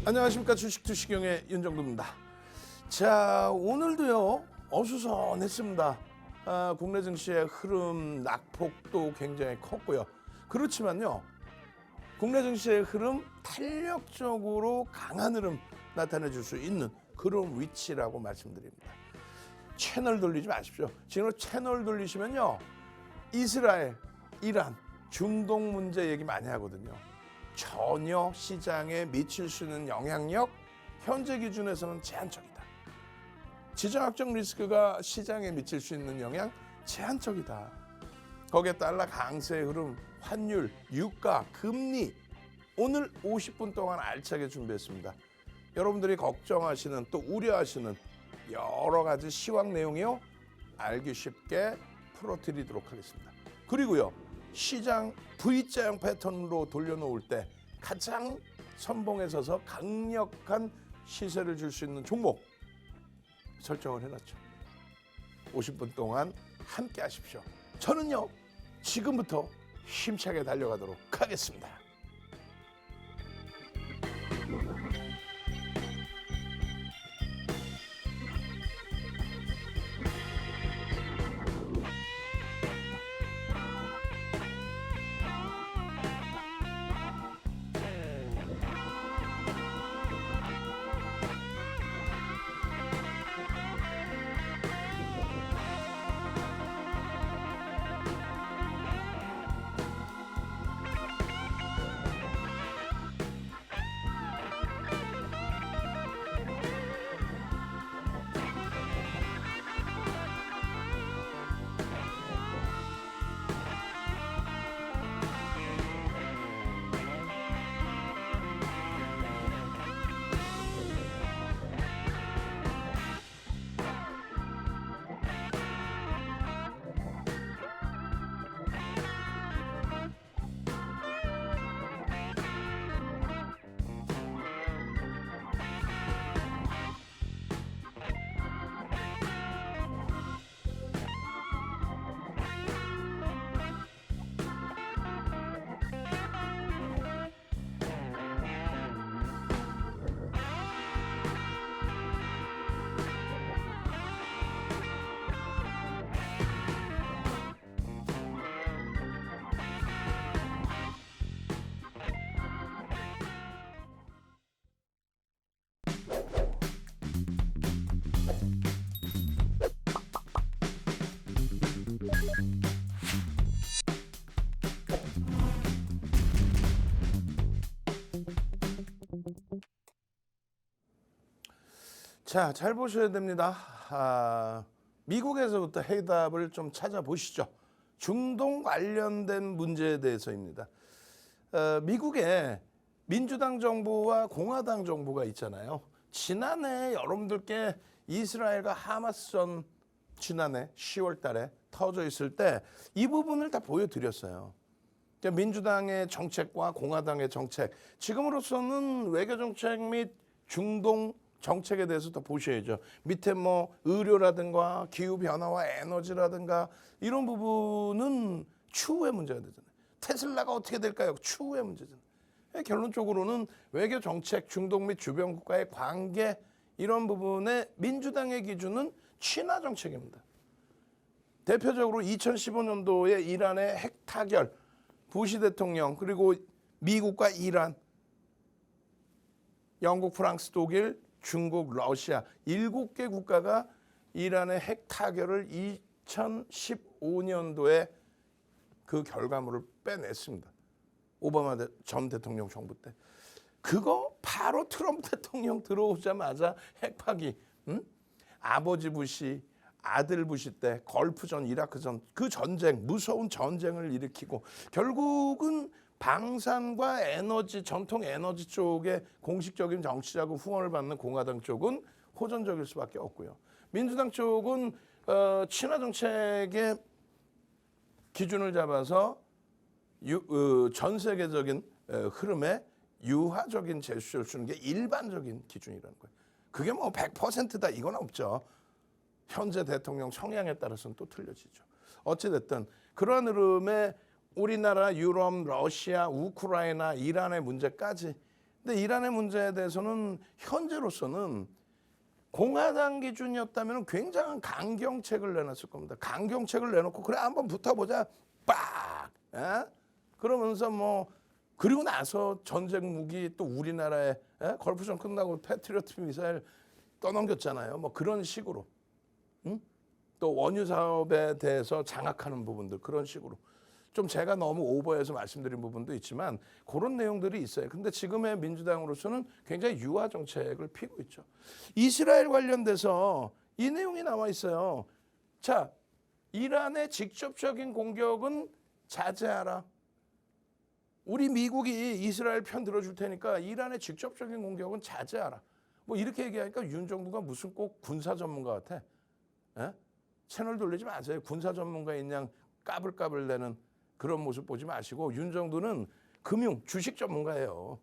안녕하십니까. 주식투시경의 윤정도입니다. 자, 오늘도요 어수선했습니다. 국내 증시의 흐름 낙폭도 굉장히 컸고요. 그렇지만요 국내 증시의 흐름 탄력적으로 강한 흐름 나타내 줄 수 있는 그런 위치라고 말씀드립니다. 채널 돌리지 마십시오. 지금 채널 돌리시면요 이스라엘, 이란, 중동 문제 얘기 많이 하거든요. 전혀 시장에 미칠 수 있는 영향력 현재 기준에서는 제한적이다. 지정학적 리스크가 시장에 미칠 수 있는 영향 제한적이다. 거기에 달러 강세의 흐름, 환율, 유가, 금리 오늘 50분 동안 알차게 준비했습니다. 여러분들이 걱정하시는 또 우려하시는 여러 가지 시황 내용이요 알기 쉽게 풀어드리도록 하겠습니다. 그리고요 시장 V자형 패턴으로 돌려놓을 때 가장 선봉에 서서 강력한 시세를 줄 수 있는 종목 설정을 해놨죠. 50분 동안 함께 하십시오. 저는요 지금부터 힘차게 달려가도록 하겠습니다. 자, 잘 보셔야 됩니다. 미국에서부터 해답을 좀 찾아보시죠. 중동 관련된 문제에 대해서입니다. 미국에 민주당 정부와 공화당 정부가 있잖아요. 지난해 여러분들께 이스라엘과 하마스전 지난해 10월 달에 터져 있을 때 이 부분을 다 보여드렸어요. 민주당의 정책과 공화당의 정책, 지금으로서는 외교 정책 및 중동 정책에 대해서 더 보셔야죠. 밑에 뭐 의료라든가 기후 변화와 에너지라든가 이런 부분은 추후의 문제가 되잖아요. 테슬라가 어떻게 될까요? 추후의 문제잖아요. 결론적으로는 외교 정책, 중동 및 주변 국가의 관계 이런 부분에 민주당의 기준은 친화 정책입니다. 대표적으로 2015년도에 이란의 핵 타결, 부시 대통령 그리고 미국과 이란, 영국, 프랑스, 독일, 중국, 러시아 7개 국가가 이란의 핵 타결을 2015년도에 그 결과물을 빼냈습니다. 오바마 전 대통령 정부 때. 그거 바로 트럼프 대통령 들어오자마자 핵 파기. 아버지 부시, 아들 부시 때 걸프전, 이라크전 그 전쟁, 무서운 전쟁을 일으키고 결국은 방산과 에너지, 전통 에너지 쪽에 공식적인 정치자금 후원을 받는 공화당 쪽은 호전적일 수밖에 없고요. 민주당 쪽은 친화 정책의 기준을 잡아서 전 세계적인 흐름에 유화적인 제스처를 주는 게 일반적인 기준이라는 거예요. 그게 뭐 100%다 이건 없죠. 현재 대통령 성향에 따라서는 또 틀려지죠. 어찌됐든 그러한 흐름에 우리나라, 유럽, 러시아, 우크라이나, 이란의 문제까지 근데 이란의 문제에 대해서는 현재로서는 공화당 기준이었다면 굉장한 강경책을 내놨을 겁니다. 강경책을 내놓고 그래 한번 붙어보자. 빡! 에? 그러면서 뭐 그리고 나서 전쟁 무기 또 우리나라에 걸프전 끝나고 패트리어트 미사일 떠넘겼잖아요. 뭐 그런 식으로. 응? 또 원유 사업에 대해서 장악하는 부분들 그런 식으로. 좀 제가 너무 오버해서 말씀드린 부분도 있지만 그런 내용들이 있어요. 근데 지금의 민주당으로서는 굉장히 유화 정책을 피고 있죠. 이스라엘 관련돼서 이 내용이 나와 있어요. 자, 이란의 직접적인 공격은 자제하라. 우리 미국이 이스라엘 편 들어줄 테니까 이란의 직접적인 공격은 자제하라. 뭐 이렇게 얘기하니까 윤 정부가 무슨 꼭 군사 전문가 같아. 에? 채널 돌리지 마세요. 군사 전문가인 양 까불까불 내는 그런 모습 보지 마시고 윤 정도는 금융, 주식 전문가예요.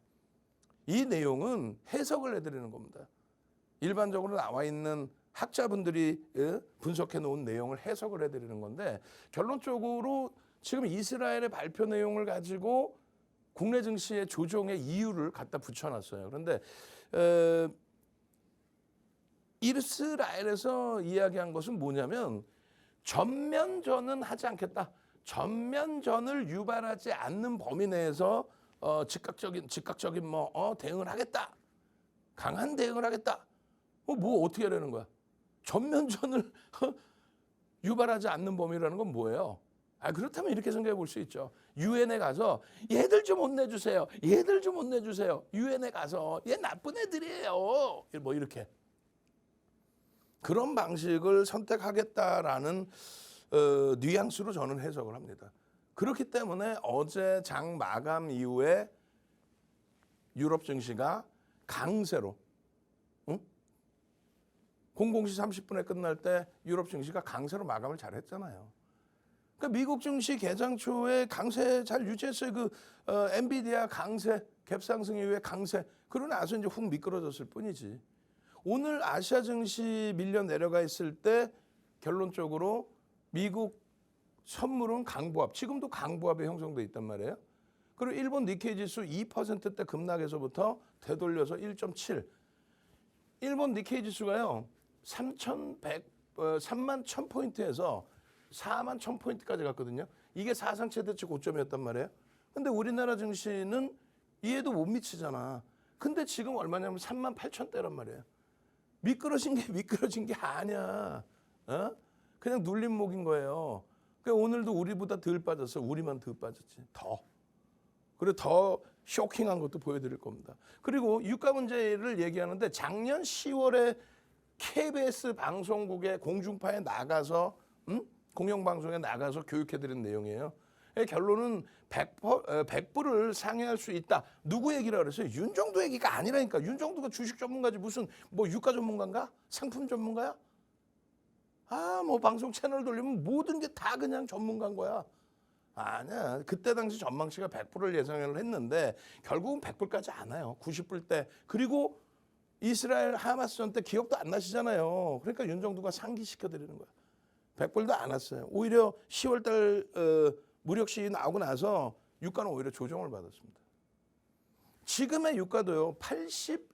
이 내용은 해석을 해드리는 겁니다. 일반적으로 나와 있는 학자분들이 분석해 놓은 내용을 해석을 해드리는 건데 결론적으로 지금 이스라엘의 발표 내용을 가지고 국내 증시의 조정의 이유를 갖다 붙여놨어요. 그런데 이스라엘에서 이야기한 것은 뭐냐면 전면전은 하지 않겠다. 전면전을 유발하지 않는 범위 내에서 즉각적인 대응을 하겠다. 강한 대응을 하겠다. 뭐 어떻게 하려는 거야? 전면전을 유발하지 않는 범위라는 건 뭐예요? 그렇다면 이렇게 생각해 볼 수 있죠. 유엔에 가서 얘들 좀 혼내주세요. 얘들 좀 혼내주세요. 유엔에 가서 얘 나쁜 애들이에요. 뭐 이렇게. 그런 방식을 선택하겠다라는 뉘앙스로 저는 해석을 합니다. 그렇기 때문에 어제 장 마감 이후에 유럽 증시가 강세로 00시 30분에 끝날 때 유럽 증시가 강세로 마감을 잘했잖아요. 그러니까 미국 증시 개장 초에 강세 잘 유지했어요. 엔비디아 강세, 갭상승 이후에 강세. 그러고 나서 이제 훅 미끄러졌을 뿐이지. 오늘 아시아 증시 밀려 내려가 있을 때 결론적으로 미국 선물은 강보합, 지금도 강보합이 형성돼 있단 말이에요. 그리고 일본 니케이 지수 2%대 급락에서부터 되돌려서 1.7. 일본 니케이 지수가요. 3만 1000포인트에서 4만 1000포인트까지 갔거든요. 이게 사상 최대치 고점이었단 말이에요. 근데 우리나라 증시는 이해도 못 미치잖아. 근데 지금 얼마냐면 3만 8천대란 말이에요. 미끄러진 게 아니야. 그냥 눌림목인 거예요. 그러니까 오늘도 우리보다 덜 빠졌어. 우리만 덜 빠졌지. 그리고 더 쇼킹한 것도 보여드릴 겁니다. 그리고 유가 문제를 얘기하는데 작년 10월에 KBS 방송국의 공중파에 나가서 공영방송에 나가서 교육해드린 내용이에요. 결론은 100불을 상회할 수 있다. 누구 얘기라 그랬어요? 윤정도 얘기가 아니라니까. 윤정도가 주식 전문가지 무슨 뭐 유가 전문가인가? 상품 전문가야? 뭐 방송 채널 돌리면 모든 게 다 그냥 전문가인 거야. 아니야. 그때 당시 전망치가 100불을 예상을 했는데 결국은 100불까지 안 와요. 90불대. 그리고 이스라엘 하마스전 때 기억도 안 나시잖아요. 그러니까 윤정도가 상기시켜드리는 거야. 100불도 안 왔어요. 오히려 10월달 무력 시위 나오고 나서 유가는 오히려 조정을 받았습니다. 지금의 유가도요. 89달러?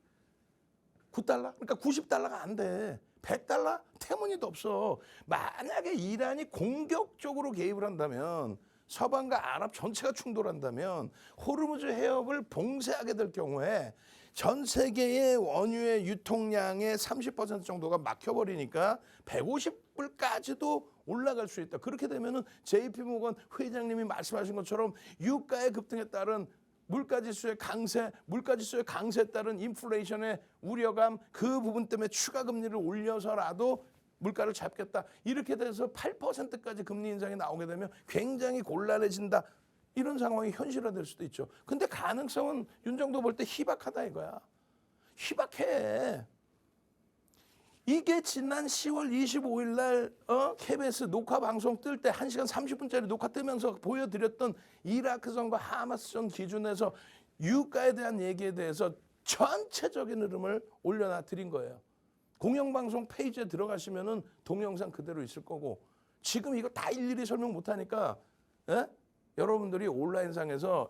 그러니까 90달러가 안 돼. 100달러? 태문이도 없어. 만약에 이란이 공격적으로 개입을 한다면 서방과 아랍 전체가 충돌한다면 호르무즈 해협을 봉쇄하게 될 경우에 전 세계의 원유의 유통량의 30% 정도가 막혀버리니까 150불까지도 올라갈 수 있다. 그렇게 되면은 JP모건 회장님이 말씀하신 것처럼 유가의 급등에 따른 물가지수의 강세에 따른 인플레이션의 우려감 그 부분 때문에 추가 금리를 올려서라도 물가를 잡겠다. 이렇게 돼서 8%까지 금리 인상이 나오게 되면 굉장히 곤란해진다. 이런 상황이 현실화될 수도 있죠. 근데 가능성은 윤 정도 볼 때 희박하다 이거야. 희박해. 이게 지난 10월 25일 날 KBS 녹화 방송 뜰 때 1시간 30분짜리 녹화 뜨면서 보여드렸던 이라크전과 하마스전 기준에서 유가에 대한 얘기에 대해서 전체적인 흐름을 올려놔 드린 거예요. 공영방송 페이지에 들어가시면은 동영상 그대로 있을 거고 지금 이거 다 일일이 설명 못하니까 여러분들이 온라인상에서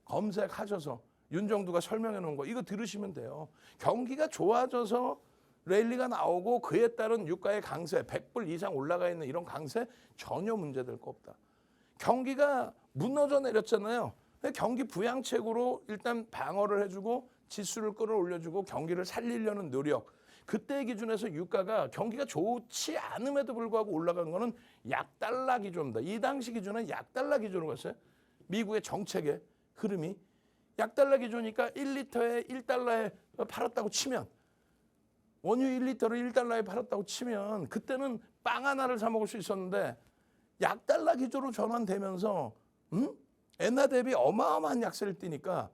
검색하셔서 윤정두가 설명해 놓은 거 이거 들으시면 돼요. 경기가 좋아져서 랠리가 나오고 그에 따른 유가의 강세 100불 이상 올라가 있는 이런 강세 전혀 문제될 거 없다. 경기가 무너져 내렸잖아요. 경기 부양책으로 일단 방어를 해주고 지수를 끌어올려주고 경기를 살리려는 노력. 그때 기준에서 유가가 경기가 좋지 않음에도 불구하고 올라간 거는 약달러 기조입니다. 이 당시 기준은 약달러 기조로 갔어요. 미국의 정책의 흐름이. 약달러 기조니까 1리터에 1달러에 팔았다고 치면 원유 1리터를 1달러에 팔았다고 치면 그때는 빵 하나를 사 먹을 수 있었는데 약달러 기조로 전환되면서 엔화 대비 어마어마한 약세를 띠니까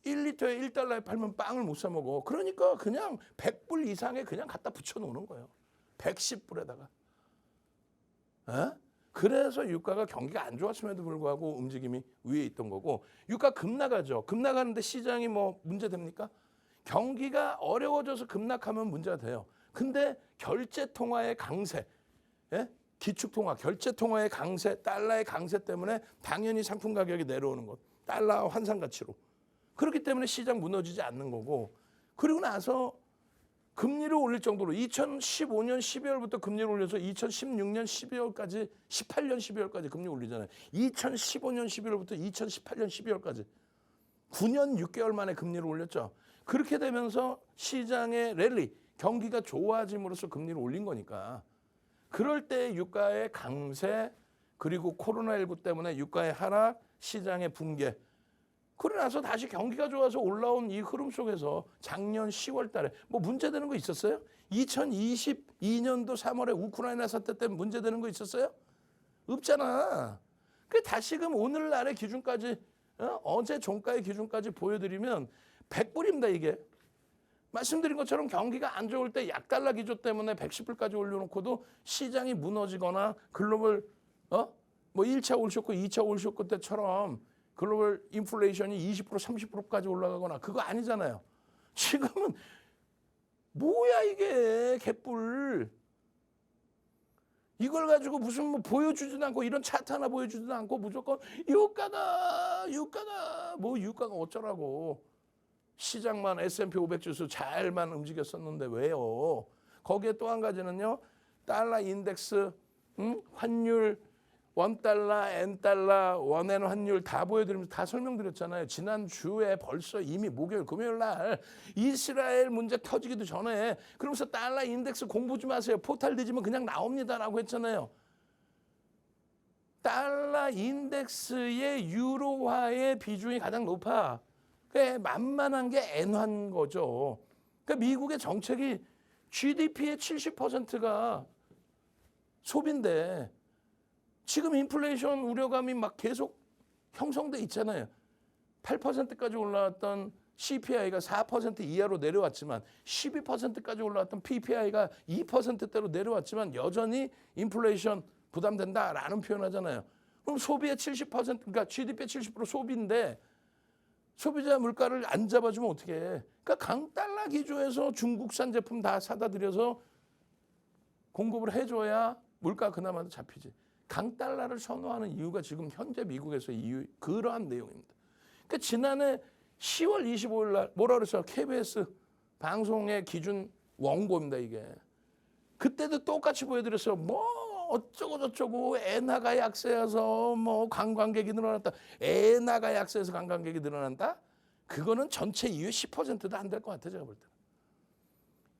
1리터에 1달러에 팔면 빵을 못 사 먹어. 그러니까 그냥 100불 이상에 그냥 갖다 붙여놓는 거예요. 110불에다가. 에? 그래서 유가가 경기가 안 좋았음에도 불구하고 움직임이 위에 있던 거고 유가 급락하죠. 급락하는데 시장이 뭐 문제됩니까? 경기가 어려워져서 급락하면 문제가 돼요. 근데 결제통화의 강세, 예? 기축통화, 결제통화의 강세, 달러의 강세 때문에 당연히 상품 가격이 내려오는 것. 달러 환산 가치로. 그렇기 때문에 시장 무너지지 않는 거고 그리고 나서 금리를 올릴 정도로 2015년 12월부터 금리를 올려서 2016년 12월까지 18년 12월까지 금리 올리잖아요. 2015년 11월부터 2018년 12월까지 9년 6개월 만에 금리를 올렸죠. 그렇게 되면서 시장의 랠리, 경기가 좋아짐으로써 금리를 올린 거니까 그럴 때 유가의 강세 그리고 코로나19 때문에 유가의 하락, 시장의 붕괴 그러고 나서 다시 경기가 좋아서 올라온 이 흐름 속에서 작년 10월 달에 뭐 문제되는 거 있었어요? 2022년도 3월에 우크라이나 사태 때문에 문제되는 거 있었어요? 없잖아. 그 다시금 오늘날의 기준까지 어제 종가의 기준까지 보여드리면 100불입니다 이게. 말씀드린 것처럼 경기가 안 좋을 때 약달러 기조 때문에 110불까지 올려놓고도 시장이 무너지거나 글로벌 뭐 1차 올쇼크, 2차 올쇼크 때처럼 글로벌 인플레이션이 20% 30%까지 올라가거나 그거 아니잖아요. 지금은 뭐야 이게 개뿔. 이걸 가지고 무슨 뭐 보여주지도 않고 이런 차트 하나 보여주지도 않고 무조건 유가가 뭐 유가가 어쩌라고. 시장만 S&P 500 지수 잘만 움직였었는데 왜요? 거기에 또 한 가지는요. 달러 인덱스, 환율, 원달러, N달러, 원엔 환율 다 보여드리면서 다 설명드렸잖아요. 지난주에 벌써 이미 목요일, 금요일 날 이스라엘 문제 터지기도 전에 그러면서 달러 인덱스 공부 좀 하세요. 포탈 뒤지면 그냥 나옵니다라고 했잖아요. 달러 인덱스의 유로화의 비중이 가장 높아. 그게 만만한 게 엔화인 거죠. 그러니까 미국의 정책이 GDP의 70%가 소비인데 지금 인플레이션 우려감이 막 계속 형성돼 있잖아요. 8%까지 올라왔던 CPI가 4% 이하로 내려왔지만 12%까지 올라왔던 PPI가 2%대로 내려왔지만 여전히 인플레이션 부담된다라는 표현하잖아요. 그럼 소비의 70% 그러니까 GDP의 70% 소비인데 소비자 물가를 안 잡아주면 어떻게 해? 그러니까 강달러 기조에서 중국산 제품 다 사다 들여서 공급을 해줘야 물가 그나마 잡히지. 강달러를 선호하는 이유가 지금 현재 미국에서 그러한 내용입니다. 그러니까 지난해 10월 25일 날 뭐라 그랬어요? KBS 방송의 기준 원고입니다 이게. 그때도 똑같이 보여드렸어요. 뭐 어쩌고 저쩌고 엔화가 약세여서 뭐 관광객이 늘어났다. 엔화가 약세해서 관광객이 늘어난다? 그거는 전체 이유의 10%도 안 될 것 같아요. 제가 볼 때는.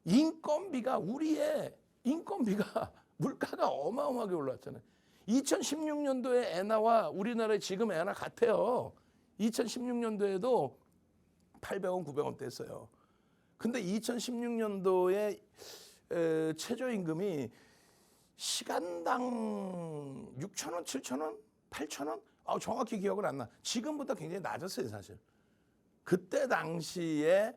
인건비가 우리의 인건비가 물가가 어마어마하게 올랐잖아요. 2016년도에 엔화와 우리나라의 지금 엔화 같아요. 2016년도에도 800원, 900원대 했어요. 근데 2016년도에 최저임금이 시간당 6,000원, 7,000원, 8,000원? 정확히 기억은 안 나. 지금보다 굉장히 낮았어요, 사실. 그때 당시에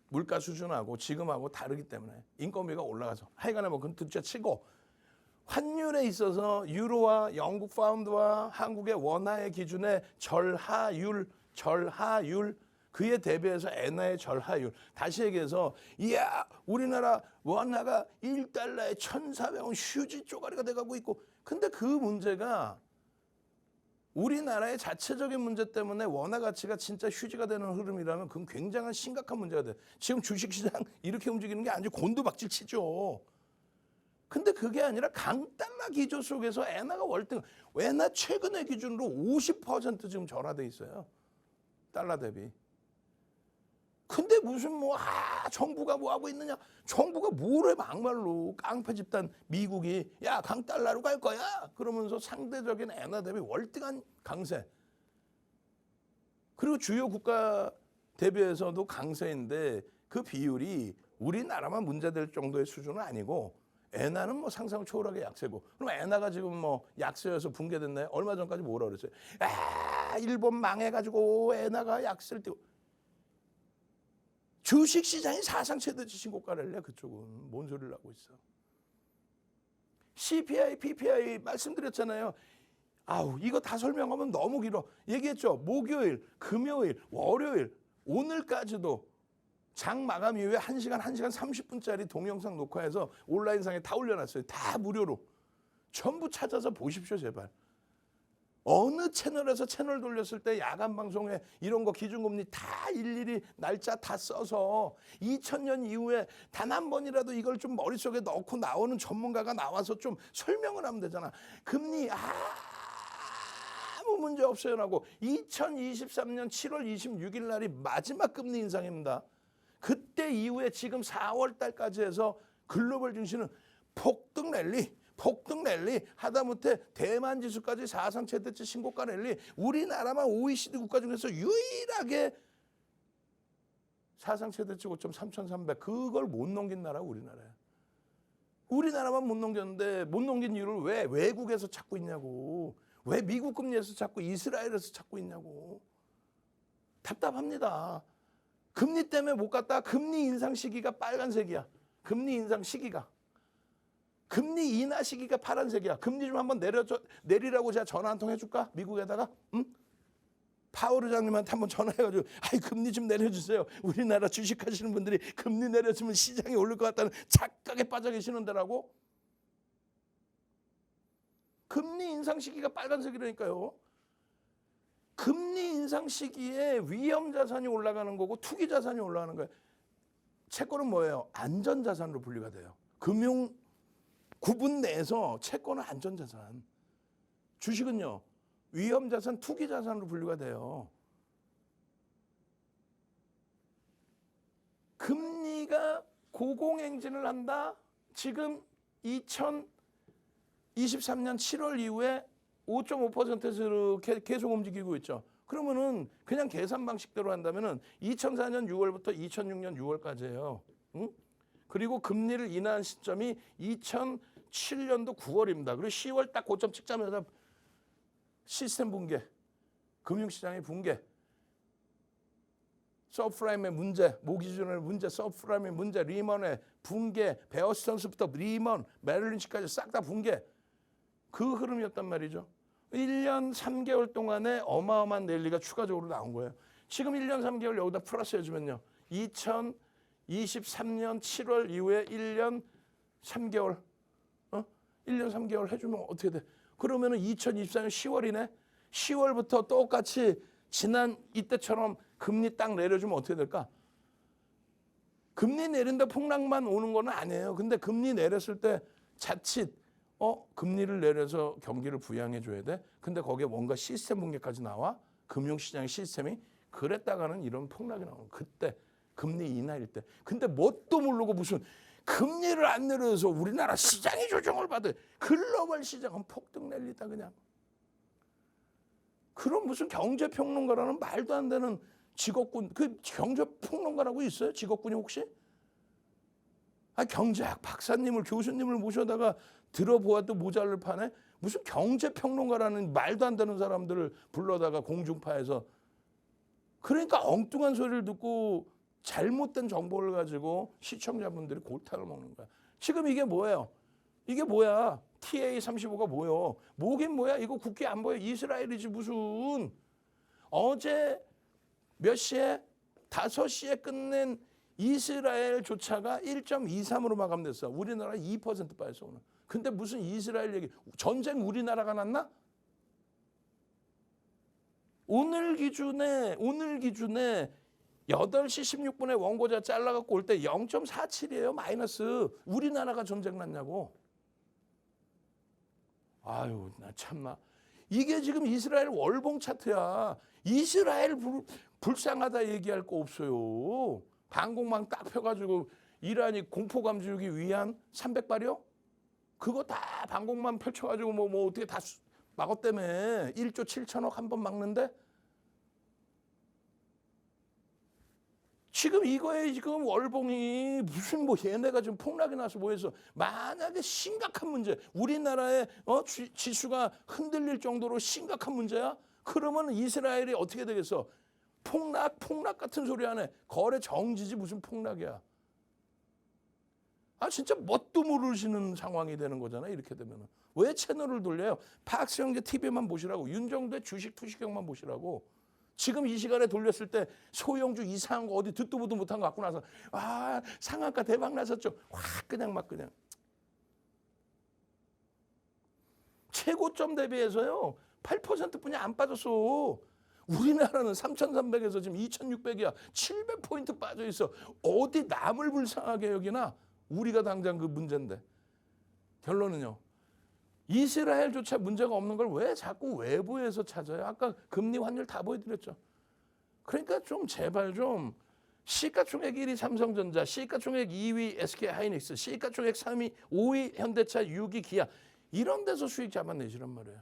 물가 수준하고 지금하고 다르기 때문에 인건비가 올라가서 하여간에 뭐 그건 둘째 치고 환율에 있어서 유로와 영국 파운드와 한국의 원화의 기준의 절하율 그에 대비해서 엔화의 절하율. 다시 얘기해서 이야 우리나라 원화가 1달러에 1,400원 휴지 쪼가리가 돼가고 있고 근데 그 문제가 우리나라의 자체적인 문제 때문에 원화 가치가 진짜 휴지가 되는 흐름이라면 그건 굉장한 심각한 문제가 돼요. 지금 주식시장 이렇게 움직이는 게 아주 곤두박질 치죠. 근데 그게 아니라 강달러 기조 속에서 엔화가 월등, 엔화 최근의 기준으로 50% 지금 절하돼 있어요. 달러 대비. 근데 무슨 정부가 뭐 하고 있느냐? 정부가 뭐래 막말로 깡패 집단 미국이 야 강달러로 갈 거야? 그러면서 상대적인 엔화 대비 월등한 강세. 그리고 주요 국가 대비해서도 강세인데 그 비율이 우리나라만 문제될 정도의 수준은 아니고 엔화는 뭐 상상 초월하게 약세고 그럼 엔화가 지금 뭐 약세여서 붕괴됐나요? 얼마 전까지 뭐라 그랬어요? 일본 망해가지고 엔화가 약세를 띄고 주식시장이 사상 최대치 신고가를 내. 그쪽은 뭔 소리를 하고 있어. CPI, PPI 말씀드렸잖아요. 이거 다 설명하면 너무 길어. 얘기했죠. 목요일, 금요일, 월요일, 오늘까지도 장 마감 이후에 1시간 30분짜리 동영상 녹화해서 온라인상에 다 올려놨어요. 다 무료로. 전부 찾아서 보십시오, 제발. 어느 채널에서 채널 돌렸을 때 야간 방송에 이런 거 기준금리 다 일일이 날짜 다 써서 2000년 이후에 단 한 번이라도 이걸 좀 머릿속에 넣고 나오는 전문가가 나와서 좀 설명을 하면 되잖아. 금리 아무 문제 없어요 라고 2023년 7월 26일 날이 마지막 금리 인상입니다. 그때 이후에 지금 4월 달까지 해서 글로벌 증시는 폭등 랠리 하다못해 대만 지수까지 사상 최대치 신고가 랠리. 우리나라만 OECD 국가 중에서 유일하게 사상 최대치 고점 3,300 그걸 못 넘긴 나라가 우리나라야. 우리나라만 못 넘겼는데 못 넘긴 이유를 왜 외국에서 찾고 있냐고. 왜 미국 금리에서 찾고 이스라엘에서 찾고 있냐고. 답답합니다. 금리 때문에 못 갔다. 금리 인상 시기가 빨간색이야. 금리 인상 시기가. 금리 인하 시기가 파란색이야. 금리 좀 한번 내리라고 제가 전화 한 통 해줄까? 미국에다가? 응? 파월 의장님한테 한번 전화해가지고 금리 좀 내려주세요. 우리나라 주식하시는 분들이 금리 내려주면 시장이 오를 것 같다는 착각에 빠져 계시는 데라고? 금리 인상 시기가 빨간색이라니까요. 금리 인상 시기에 위험 자산이 올라가는 거고 투기 자산이 올라가는 거예요. 채권은 뭐예요? 안전 자산으로 분류가 돼요. 금융 구분 내에서 채권은 안전 자산, 주식은요 위험 자산, 투기 자산으로 분류가 돼요. 금리가 고공행진을 한다. 지금 2023년 7월 이후에 5.5%로 계속 움직이고 있죠. 그러면은 그냥 계산 방식대로 한다면은 2004년 6월부터 2006년 6월까지예요. 응? 그리고 금리를 인하한 시점이 2007년도 9월입니다. 그리고 10월 딱 고점 찍자마자 시스템 붕괴, 금융시장의 붕괴, 서프라임의 문제, 모기준의 문제, 서프라임의 문제, 리먼의 붕괴, 베어스턴스부터 리먼, 메릴린치까지 싹 다 붕괴. 그 흐름이었단 말이죠. 1년 3개월 동안에 어마어마한 랠리가 추가적으로 나온 거예요. 지금 1년 3개월 여기다 플러스 해주면요. 2023년 7월 이후에 1년 3개월, 1년 3개월 해주면 어떻게 돼? 그러면은 2024년 10월이네? 10월부터 똑같이 지난 이때처럼 금리 딱 내려주면 어떻게 될까? 금리 내린다 폭락만 오는 건 아니에요. 근데 금리 내렸을 때 자칫 금리를 내려서 경기를 부양해 줘야 돼. 근데 거기에 뭔가 시스템 붕괴까지 나와. 금융시장의 시스템이. 그랬다가는 이런 폭락이 나오는 그때 금리 인하일 때. 근데 뭣도 모르고 무슨 금리를 안 내려서 우리나라 시장이 조정을 받을. 글로벌 시장은 폭등 랠리다 그냥. 그럼 무슨 경제평론가라는 말도 안 되는 직업군. 그 경제평론가라고 있어요? 직업군이 혹시? 경제학 박사님을 교수님을 모셔다가 들어보아도 모자를 파네. 무슨 경제평론가라는 말도 안 되는 사람들을 불러다가 공중파에서 그러니까 엉뚱한 소리를 듣고 잘못된 정보를 가지고 시청자분들이 골탕을 먹는 거야. 지금 이게 뭐예요? 이게 뭐야? TA-35가 뭐요? 뭐긴 뭐야? 이거 국기 안 보여? 이스라엘이지 무슨. 어제 몇 시에? 5시에 끝낸 이스라엘 조차가 1.23으로 마감됐어. 우리나라 2% 빠졌어 오늘. 근데 무슨 이스라엘 얘기. 전쟁 우리나라가 났나? 오늘 기준에 8시 16분에 원고자 잘라갖고 올 때 0.47이에요. 마이너스. 우리나라가 전쟁 났냐고. 아유, 나 참나. 이게 지금 이스라엘 월봉 차트야. 이스라엘 불쌍하다 얘기할 거 없어요. 방공망 딱 펴가지고 이란이 공포감 주기 위한 300발이요? 그거 다 방공망 펼쳐가지고 뭐 어떻게 다 막았다며. 1조 7천억 한 번 막는데? 지금 이거에 지금 월봉이 무슨 뭐 얘네가 지금 폭락이 나서 뭐해서 만약에 심각한 문제, 우리나라의 지수가 흔들릴 정도로 심각한 문제야? 그러면 이스라엘이 어떻게 되겠어? 폭락 같은 소리 하네. 거래 정지지 무슨 폭락이야. 아 진짜 뭣도 모르시는 상황이 되는 거잖아요. 이렇게 되면 왜 채널을 돌려요? 박스 형제 TV만 보시라고. 윤정도의 주식 투시경만 보시라고. 지금 이 시간에 돌렸을 때 소형주 이상한 거 어디 듣도 보도 못한 거 갖고 나서 아 상한가 대박 났었죠. 확 그냥 막 그냥. 최고점 대비해서요 8%뿐이 안 빠졌어. 우리나라는 3,300에서 지금 2,600이야. 700포인트 빠져 있어. 어디 남을 불쌍하게 여기나? 우리가 당장 그 문제인데. 결론은요. 이스라엘조차 문제가 없는 걸 왜 자꾸 외부에서 찾아요? 아까 금리 환율 다 보여드렸죠. 그러니까 좀 제발 좀 시가총액 1위 삼성전자, 시가총액 2위 SK하이닉스, 시가총액 3위, 5위 현대차, 6위 기아 이런 데서 수익 잡아내시란 말이에요.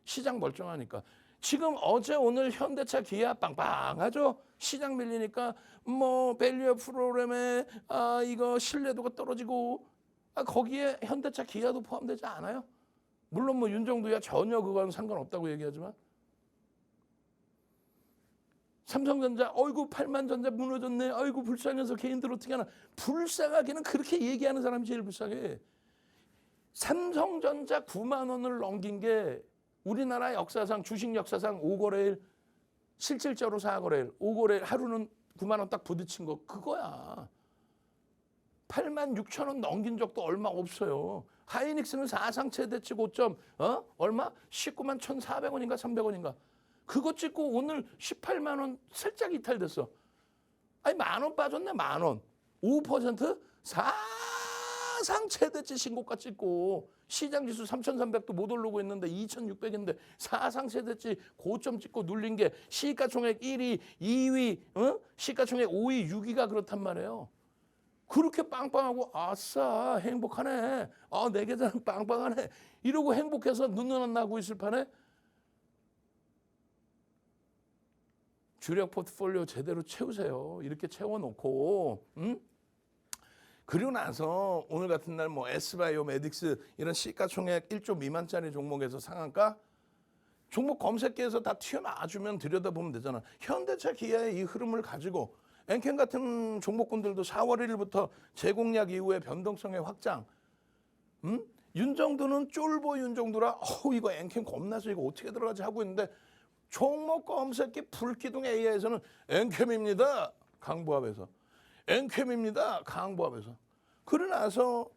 시장 멀쩡하니까. 지금 어제 오늘 현대차 기아 빵빵하죠. 시장 밀리니까 뭐 밸류업 프로그램에 이거 신뢰도가 떨어지고 거기에 현대차 기아도 포함되지 않아요? 물론 뭐 윤정도야 전혀 그건 상관없다고 얘기하지만 삼성전자 어이구 8만 전자 무너졌네. 어이구 불쌍해서 개인들 어떻게 하나. 불쌍하기는 그렇게 얘기하는 사람이 제일 불쌍해. 삼성전자 9만 원을 넘긴 게 우리나라 역사상 주식 역사상 5거래일 실질적으로 4거래일 5거래일 하루는 9만 원 딱 부딪힌 거 그거야. 8만 6천 원 넘긴 적도 얼마 없어요. 하이닉스는 사상 최대치 고점 얼마? 19만 1,400원인가 300원인가. 그거 찍고 오늘 18만 원 살짝 이탈됐어. 아니 만 원 빠졌네 만 원. 5% 사상 최대치 신고가 찍고 시장지수 3,300도 못 오르고 있는데 2,600인데 사상 최대치 고점 찍고 눌린 게 시가총액 1위, 2위, 시가총액 5위, 6위가 그렇단 말이에요. 그렇게 빵빵하고 아싸 행복하네. 내 계좌는 빵빵하네. 이러고 행복해서 눈은 안 나고 있을 판에 주력 포트폴리오 제대로 채우세요. 이렇게 채워놓고 그리고 나서 오늘 같은 날 뭐 S바이오메딕스 이런 시가총액 1조 미만짜리 종목에서 상한가 종목 검색기에서 다 튀어나와주면 들여다보면 되잖아. 현대차 기아의 이 흐름을 가지고 엔캠 같은 종목군들도 4월 1일부터 재공약 이후에 변동성의 확장. 윤정도는 쫄보 윤정도라 이거 엔캠 겁나서 이거 어떻게 들어가지 하고 있는데 종목 검색기 불기둥 AI에서는 엔캠입니다. 강보합에서. 엔캠입니다. 강보합에서. 그러고 나서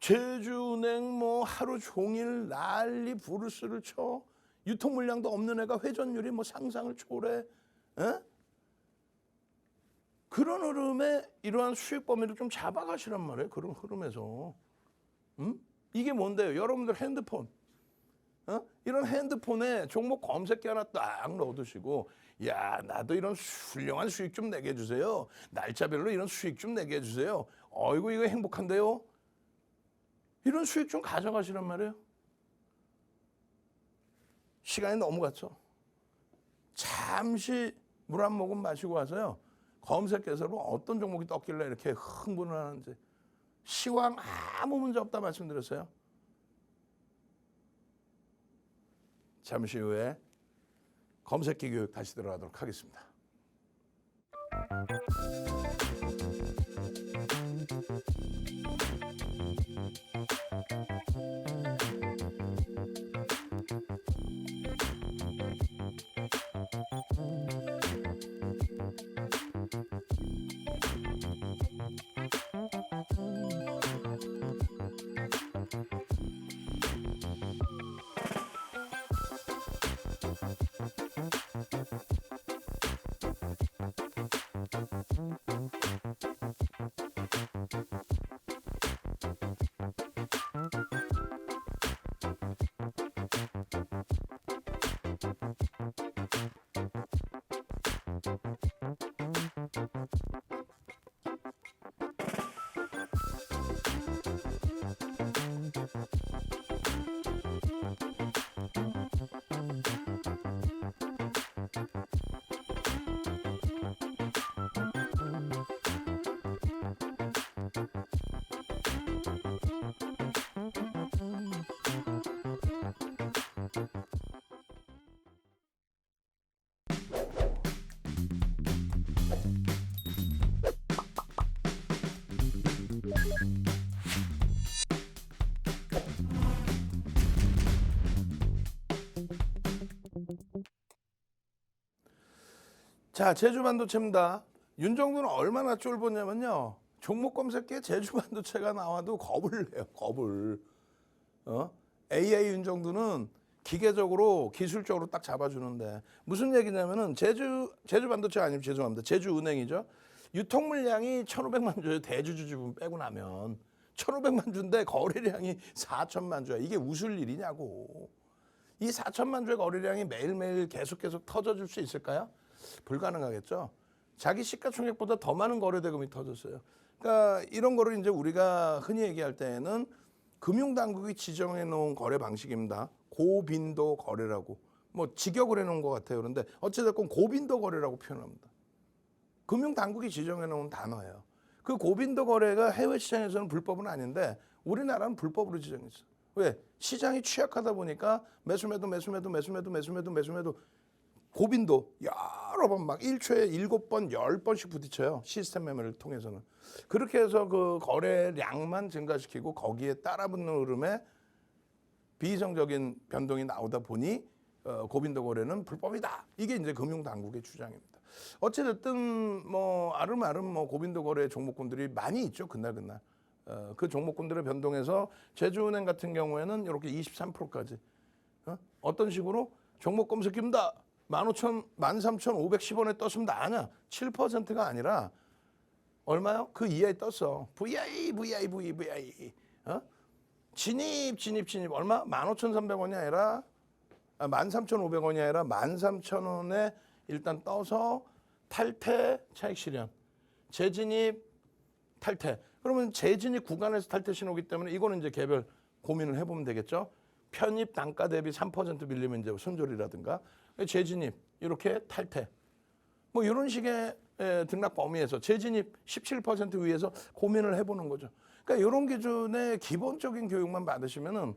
제주은행 뭐 하루 종일 난리 부르스를 쳐. 유통 물량도 없는 애가 회전율이 뭐 상상을 초월해. 그런 흐름에 이러한 수익 범위를 좀 잡아가시란 말이에요. 그런 흐름에서. 이게 뭔데요? 여러분들 핸드폰. 이런 핸드폰에 종목 검색기 하나 딱 넣어두시고 야 나도 이런 훌륭한 수익 좀 내게 해주세요. 날짜별로 이런 수익 좀 내게 해주세요. 어이구 이거 행복한데요. 이런 수익 좀 가져가시란 말이에요. 시간이 너무 갔죠. 잠시 물 한 모금 마시고 와서요. 검색해서로 어떤 종목이 떴길래 이렇게 흥분을 하는지 시황 아무 문제 없다 말씀드렸어요. 잠시 후에 검색기 교육 다시 들어가도록 하겠습니다. 자, 제주반도체입니다. 윤정도는 얼마나 쫄보냐면요. 종목 검색기에 제주반도체가 나와도 겁을 내요. 겁을. AI 윤정도는 기계적으로 기술적으로 딱 잡아주는데 무슨 얘기냐면은 제주반도체가 아니면 죄송합니다. 제주은행이죠. 유통 물량이 1,500만 주예요. 대주주 지분 빼고 나면 1,500만 주인데 거래량이 4천만 주야. 이게 웃을 일이냐고. 이 4천만 주의 거래량이 매일매일 계속 터져줄 수 있을까요? 불가능하겠죠. 자기 시가총액보다 더 많은 거래 대금이 터졌어요. 그러니까 이런 거를 이제 우리가 흔히 얘기할 때는 금융당국이 지정해 놓은 거래 방식입니다. 고빈도 거래라고. 뭐 직역을 해놓은 것 같아요. 그런데 어찌됐건 고빈도 거래라고 표현합니다. 금융당국이 지정해 놓은 단어예요. 그 고빈도 거래가 해외 시장에서는 불법은 아닌데 우리나라는 불법으로 지정했어. 왜? 시장이 취약하다 보니까 매수매도 고빈도 여러 번 막 1초에 7번, 10번씩 부딪혀요. 시스템 매매를 통해서는. 그렇게 해서 그 거래량만 증가시키고 거기에 따라붙는 흐름에 비이성적인 변동이 나오다 보니 고빈도 거래는 불법이다. 이게 이제 금융당국의 주장입니다. 어찌됐든 뭐 아름아름 뭐 고빈도 거래 종목군들이 많이 있죠. 그날. 그 종목군들의 변동에서 제주은행 같은 경우에는 이렇게 23%까지. 어떤 식으로? 종목 검색입니다. 13,510원에 떴습니다. 아니야. 7%가 아니라 얼마요? 그 이하에 떴어. VI. 진입. 얼마? 15,300원이 아니라 13,500원이 아니라 13,000원에 일단 떠서 탈퇴 차익 실현. 재진입 탈퇴. 그러면 재진입 구간에서 탈퇴 신호기 때문에 이거는 이제 개별 고민을 해보면 되겠죠. 편입 단가 대비 3% 밀리면 이제 손절이라든가 재진입 이렇게 탈퇴. 뭐 이런 식의 등락 범위에서 재진입 17% 위에서 고민을 해보는 거죠. 그러니까 이런 기준의 기본적인 교육만 받으시면은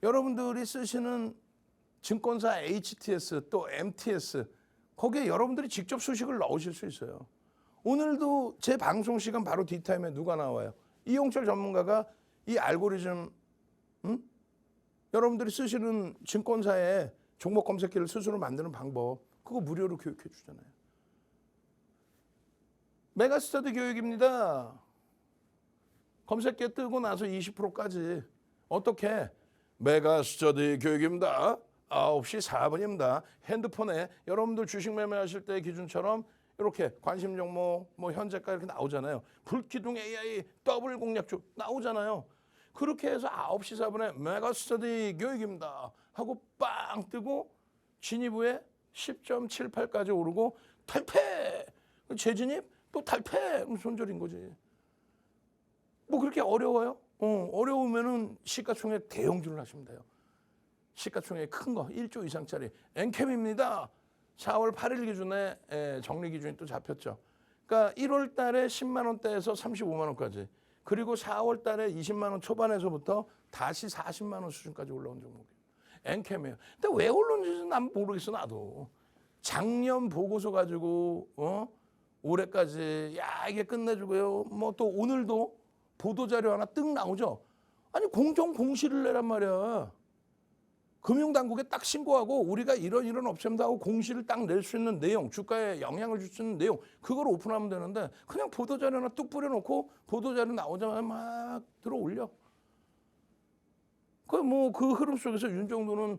여러분들이 쓰시는 증권사 HTS 또 MTS 거기에 여러분들이 직접 수식을 넣으실 수 있어요. 오늘도 제 방송 시간 바로 뒷타임에 누가 나와요? 이용철 전문가가 이 알고리즘 여러분들이 쓰시는 증권사의 종목 검색기를 스스로 만드는 방법 그거 무료로 교육해 주잖아요. 메가스터디 교육입니다. 검색기에 뜨고 나서 20%까지 어떻게? 메가스터디 교육입니다. 9시 4분입니다. 핸드폰에 여러분들 주식 매매하실 때 기준처럼 이렇게 관심 종목, 뭐 현재가 이렇게 나오잖아요. 불기둥 AI 더블 공략주 나오잖아요. 그렇게 해서 9시 4분에 메가스터디 교육입니다 하고 빵 뜨고 진입 후에 10.78까지 오르고 탈퇴! 재진입? 또 탈퇴! 손절인 거지. 뭐 그렇게 어려워요? 어려우면은 시가총액 대형주를 하시면 돼요. 시가총액 큰 거 1조 이상짜리 엔캠입니다. 4월 8일 기준에 정리 기준이 또 잡혔죠. 그러니까 1월 달에 10만 원대에서 35만 원까지 그리고 4월 달에 20만 원 초반에서부터 다시 40만 원 수준까지 올라온 종목이에요. 엔캠이에요. 근데 왜 올랐는지 난 모르겠어 나도. 작년 보고서 가지고 올해까지 야 이게 끝내주고요. 뭐 또 오늘도 보도자료 하나 뜩 나오죠. 아니 공정 공시를 내란 말이야. 금융당국에 딱 신고하고 우리가 이런 업체입니다 하고 공시를 딱 낼 수 있는 내용, 주가에 영향을 줄 수 있는 내용 그걸 오픈하면 되는데 그냥 보도자료 하나 뚝 뿌려놓고 보도자료 나오자마자 막 들어 올려. 그 흐름 속에서 윤정도는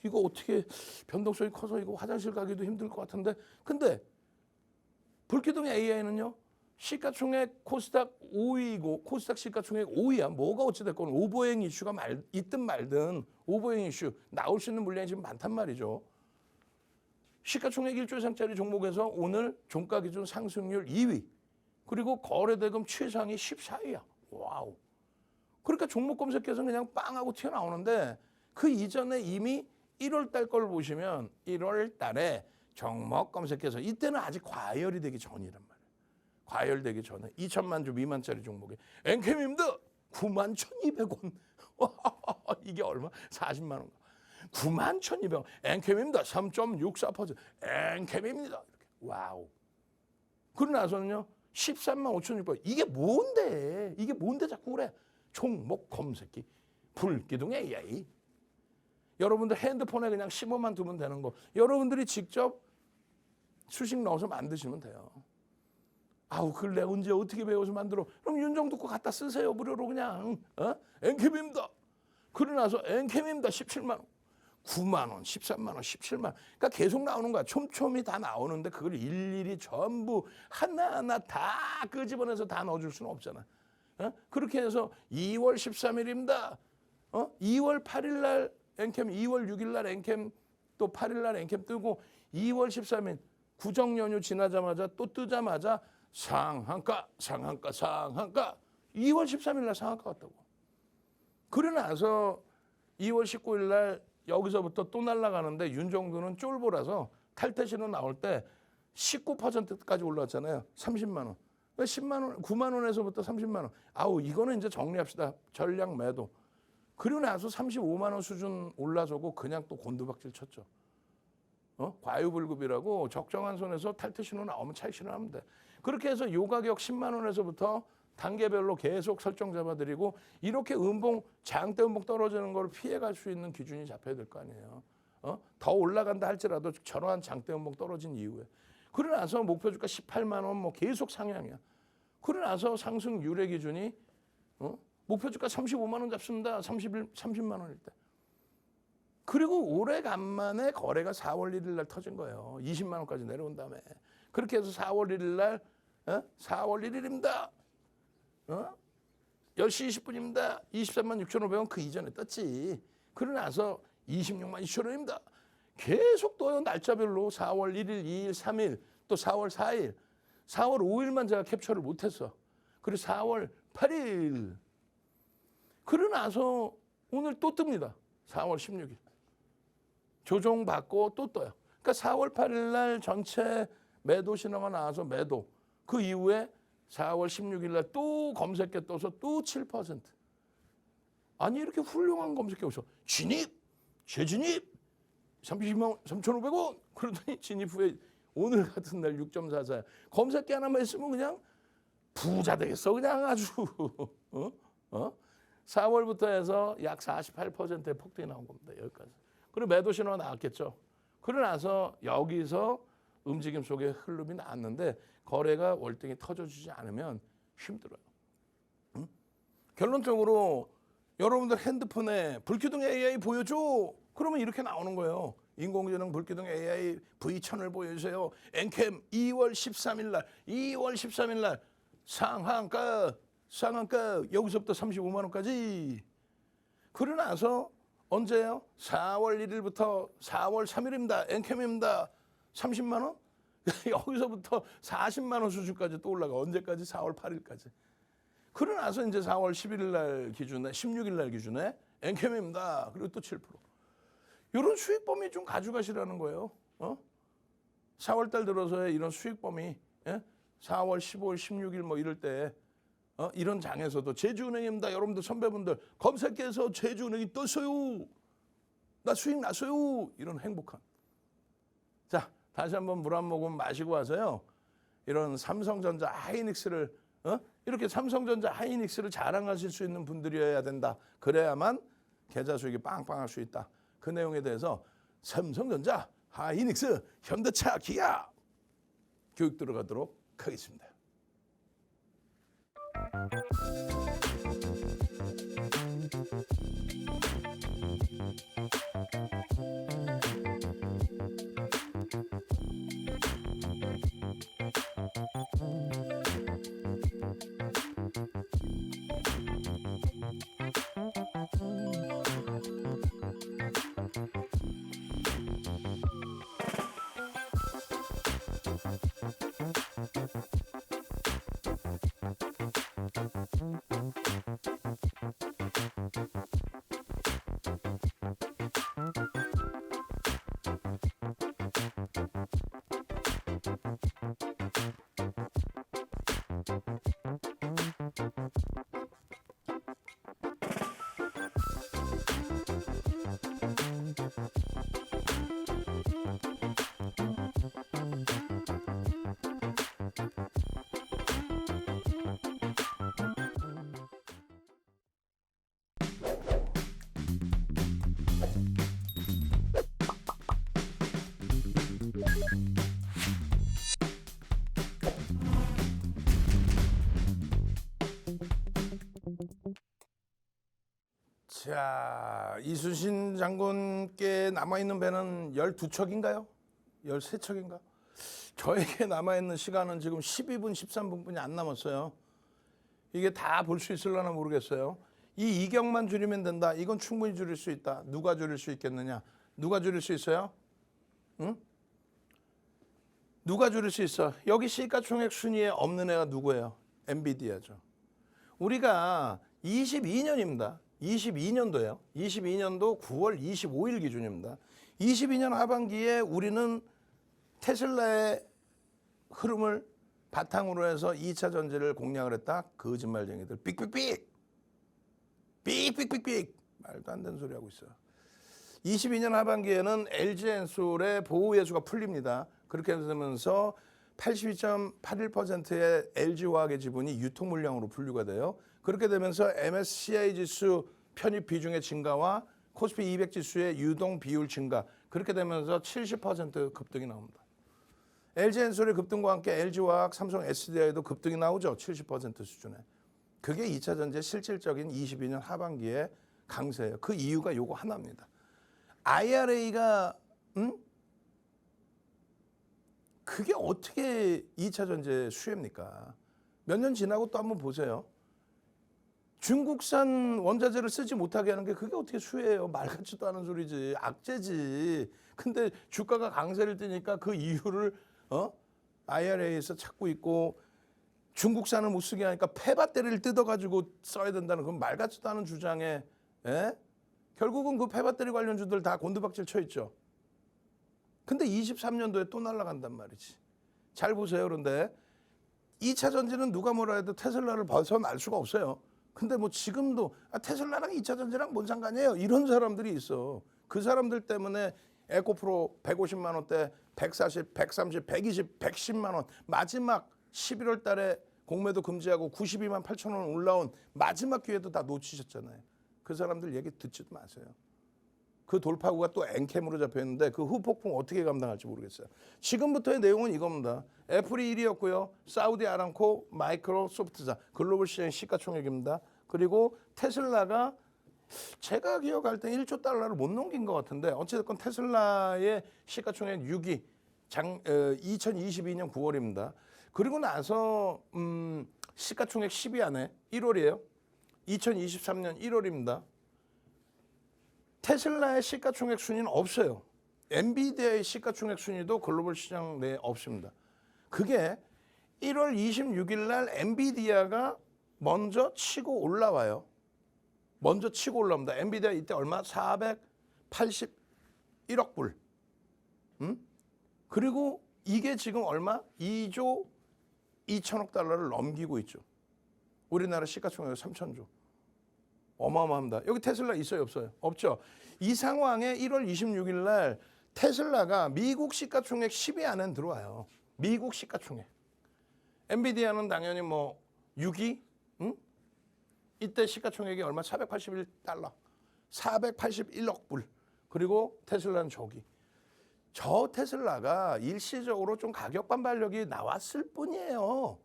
이거 어떻게 변동성이 커서 이거 화장실 가기도 힘들 것 같은데 근데 불기둥 AI는요. 시가총액 코스닥 5위이고 코스닥 시가총액 5위야. 뭐가 어찌됐건 오버행 이슈가 있든 말든 오버행 이슈 나올 수 있는 물량이 지금 많단 말이죠. 시가총액 1조 이상짜리 종목에서 오늘 종가 기준 상승률 2위 그리고 거래대금 최상위 14위야. 와우. 그러니까 종목 검색해서 그냥 빵하고 튀어나오는데 그 이전에 이미 1월 달 걸 보시면 1월 달에 종목 검색해서 이때는 아직 과열이 되기 전이란 말이에요. 과열되기 전에 2천만 주 미만짜리 종목에 엔캠입니다. 91,200원. 이게 얼마? 40만 원. 91,200원. 엔캠입니다. 3.64%. 엔캠입니다. 이렇게. 와우. 그러고 나서는요. 13만 5,600원. 이게 뭔데 자꾸 그래. 종목 검색기. 불기둥 AI. 여러분들 핸드폰에 그냥 15만 두면 되는 거. 여러분들이 직접 수식 넣어서 만드시면 돼요. 아우 그걸 내가 언제 어떻게 배워서 만들어? 그럼 윤정도 거 갖다 쓰세요. 무료로 그냥. 엔캠입니다. 그러고 나서 엔캠입니다. 17만 원. 9만 원, 13만 원, 17만 원. 그러니까 계속 나오는 거야. 촘촘히 다 나오는데 그걸 일일이 전부 하나하나 다 끄집어내서 다 넣어줄 수는 없잖아. 그렇게 해서 2월 13일입니다. 2월 8일 날 엔캠, 2월 6일 날 엔캠, 또 8일 날 엔캠 뜨고 2월 13일 구정 연휴 지나자마자 또 뜨자마자 상한가, 상한가, 상한가. 2월 13일 날 상한가 갔다고. 그러고 나서 2월 19일 날 여기서부터 또 날아가는데 윤정도는 쫄보라서 탈퇴신호 나올 때 19%까지 올라왔잖아요. 30만 원. 10만 원, 9만 원에서부터 30만 원. 아우 이거는 이제 정리합시다. 전량 매도. 그리고 나서 35만 원 수준 올라서고 그냥 또 곤두박질 쳤죠. 과유불급이라고 적정한 선에서 탈퇴신호 나오면 차익 실현하면 돼. 그렇게 해서 요 가격 10만 원에서부터 단계별로 계속 설정 잡아드리고 이렇게 장대 음봉 떨어지는 걸 피해갈 수 있는 기준이 잡혀야 될 거 아니에요. 더 올라간다 할지라도 저러한 장대 음봉 떨어진 이후에. 그러고 나서 목표 주가 18만 원 뭐 계속 상향이야. 그러고 나서 상승 유례 기준이 목표 주가 35만 원 잡습니다. 30만 원일 때. 그리고 오래간만에 거래가 4월 1일 날 터진 거예요. 20만 원까지 내려온 다음에. 그렇게 해서 4월 1일 날 4월 1일입니다. 10시 20분입니다. 23만 6,500원 그 이전에 떴지. 그러고 나서 26만 2천 원입니다. 계속 떠요. 날짜별로 4월 1일, 2일, 3일, 또 4월 4일. 4월 5일만 제가 캡처를 못했어. 그리고 4월 8일. 그러고 나서 오늘 또 뜹니다. 4월 16일. 조정받고 또 떠요. 그러니까 4월 8일 날 전체 매도 신호가 나와서 매도. 그 이후에 4월 16일 날 또 검색해 떠서 또 7%. 아니 이렇게 훌륭한 검색해 오셔. 진입, 재진입, 32만 3,500원. 그러더니 진입 후에 오늘 같은 날 6.44. 검색기 하나만 했으면 그냥 부자 되겠어. 그냥 아주. 4월부터 해서 약 48%의 폭등이 나온 겁니다. 여기까지. 그리고 매도 신호가 나왔겠죠. 그러고 나서 여기서 움직임 속에 흐름이 나왔는데 거래가 월등히 터져주지 않으면 힘들어요. 결론적으로 여러분들 핸드폰에 불기둥 AI 보여줘. 그러면 이렇게 나오는 거예요. 인공지능 불기둥 AI V1000을 보여주세요. 엔캠 2월 13일 날 상한가 여기서부터 35만 원까지. 그러고 나서 언제요? 4월 1일부터 4월 3일입니다. 엔캠입니다. 30만 원? 여기서부터 40만 원 수준까지 또 올라가. 언제까지? 4월 8일까지. 그러고 나서 이제 4월 11일 날 기준에 16일 날 기준에 엔캠입니다. 그리고 또 7%. 이런 수익 범위 좀 가져가시라는 거예요. 4월 달 들어서의 이런 수익 범위 4월 15일, 16일 뭐 이럴 때 이런 장에서도 제주은행입니다. 여러분들 선배분들 검색해서 제주은행이 떴어요. 나 수익 났어요. 이런 행복한. 자, 다시 한번 물 한 모금 마시고 와서요. 이런 삼성전자 하이닉스를 이렇게 삼성전자 하이닉스를 자랑하실 수 있는 분들이어야 된다. 그래야만 계좌 수익이 빵빵할 수 있다. 그 내용에 대해서 삼성전자, 하이닉스, 현대차, 기아 교육 들어가도록 하겠습니다. 자, 이순신 장군께 남아있는 배는 12척인가요? 13척인가? 저에게 남아있는 시간은 지금 12분, 13분뿐이 안 남았어요. 이게 다 볼 수 있을려나 모르겠어요. 이 이경만 줄이면 된다. 이건 충분히 줄일 수 있다. 누가 줄일 수 있겠느냐? 누가 줄일 수 있어요? 응? 누가 줄일 수 있어? 여기 시가총액 순위에 없는 애가 누구예요? 엔비디아죠. 우리가 22년입니다. 22년도예요. 22년도 9월 25일 기준입니다. 22년 하반기에 우리는 테슬라의 흐름을 바탕으로 해서 2차 전지를 공략을 했다. 거짓말쟁이들. 삑삑삑. 삑삑삑삑. 말도 안 되는 소리 하고 있어요. 22년 하반기에는 LG엔솔의 보호 예수가 풀립니다. 그렇게 되면서 82.81%의 LG화학의 지분이 유통 물량으로 분류가 돼요. 그렇게 되면서 MSCI 지수 편입 비중의 증가와 코스피 200 지수의 유동 비율 증가. 그렇게 되면서 70% 급등이 나옵니다. LG엔솔의 급등과 함께 LG화학, 삼성 SDI도 급등이 나오죠. 70% 수준에. 그게 2차 전지의 실질적인 22년 하반기의 강세예요. 그 이유가 요거 하나입니다. IRA가 그게 어떻게 2차 전지의 수혜입니까? 몇 년 지나고 또 한번 보세요. 중국산 원자재를 쓰지 못하게 하는 게 그게 어떻게 수혜예요? 말 같지도 않은 소리지. 악재지. 근데 주가가 강세를 띠니까 그 이유를 IRA에서 찾고 있고 중국산을 못 쓰게 하니까 폐배터리를 뜯어가지고 써야 된다는 그건 말 같지도 않은 주장에 결국은 그 폐배터리 관련주들 다 곤두박질 쳐 있죠. 근데 23년도에 또 날아간단 말이지. 잘 보세요. 그런데 2차 전지는 누가 뭐라 해도 테슬라를 벗어날 수가 없어요. 근데 뭐 지금도 테슬라랑 2차 전지랑 뭔 상관이에요? 이런 사람들이 있어. 그 사람들 때문에 에코프로 150만 원대, 140, 130, 120, 110만 원 마지막 11월 달에 공매도 금지하고 92만 8천 원 올라온 마지막 기회도 다 놓치셨잖아요. 그 사람들 얘기 듣지도 마세요. 그 돌파구가 또 엔캠으로 잡혀 있는데 그 후폭풍 어떻게 감당할지 모르겠어요. 지금부터의 내용은 이겁니다. 애플이 1위였고요. 사우디 아람코, 마이크로소프트사 글로벌 시장 시가총액입니다. 그리고 테슬라가 제가 기억할 때 1조 달러를 못 넘긴 것 같은데 어찌됐건 테슬라의 시가총액 6위 2022년 9월입니다. 그리고 나서 시가총액 10위 안에 1월이에요. 2023년 1월입니다. 테슬라의 시가총액 순위는 없어요. 엔비디아의 시가총액 순위도 글로벌 시장 내에 없습니다. 그게 1월 26일 날 엔비디아가 먼저 치고 올라와요. 먼저 치고 올라옵니다. 엔비디아 이때 얼마? 481억 불. 그리고 이게 지금 얼마? 2조 2천억 달러를 넘기고 있죠. 우리나라 시가총액 3천조. 어마어마합니다. 여기 테슬라 있어요? 없어요? 없죠. 이 상황에 1월 26일 날 테슬라가 미국 시가총액 10위 안에 들어와요. 미국 시가총액. 엔비디아는 당연히 뭐 6위? 이때 시가총액이 얼마? 481달러. 481억 불. 그리고 테슬라는 저기. 저 테슬라가 일시적으로 좀 가격 반발력이 나왔을 뿐이에요.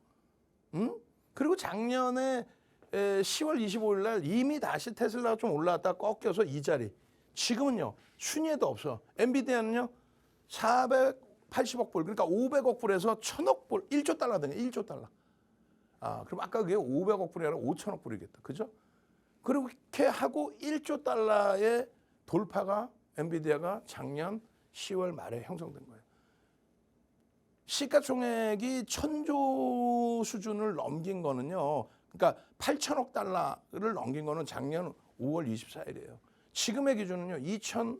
그리고 작년에 10월 25일 날 이미 다시 테슬라가 좀 올라왔다 꺾여서 이 자리. 지금은요. 순위에도 없어. 엔비디아는요. 480억 불. 그러니까 500억 불에서 1000억 불. 1조 달러 되네. 1조 달러. 그럼 아까 그게 500억 불이 아니라 5천억 불이겠다. 그죠? 그렇게 하고 1조 달러의 돌파가 엔비디아가 작년 10월 말에 형성된 거예요. 시가총액이 1000조 수준을 넘긴 거는요. 그러니까 8천억 달러를 넘긴 거는 작년 5월 24일이에요. 지금의 기준은요. 2조